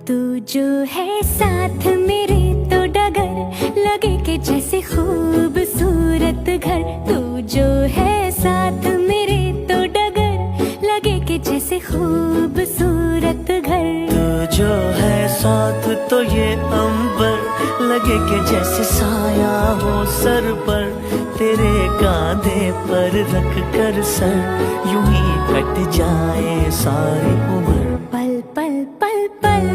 तू जो है साथ मेरे तो डगर लगे कि जैसे खूबसूरत घर। तू जो है साथ मेरे तो डगर लगे कि जैसे खूबसूरत घर। तू जो है साथ तो ये अंबर लगे कि जैसे साया हो सर पर। तेरे कांधे पर रख कर सर यूं ही कट जाए सारी उम्र। पल पल पल पल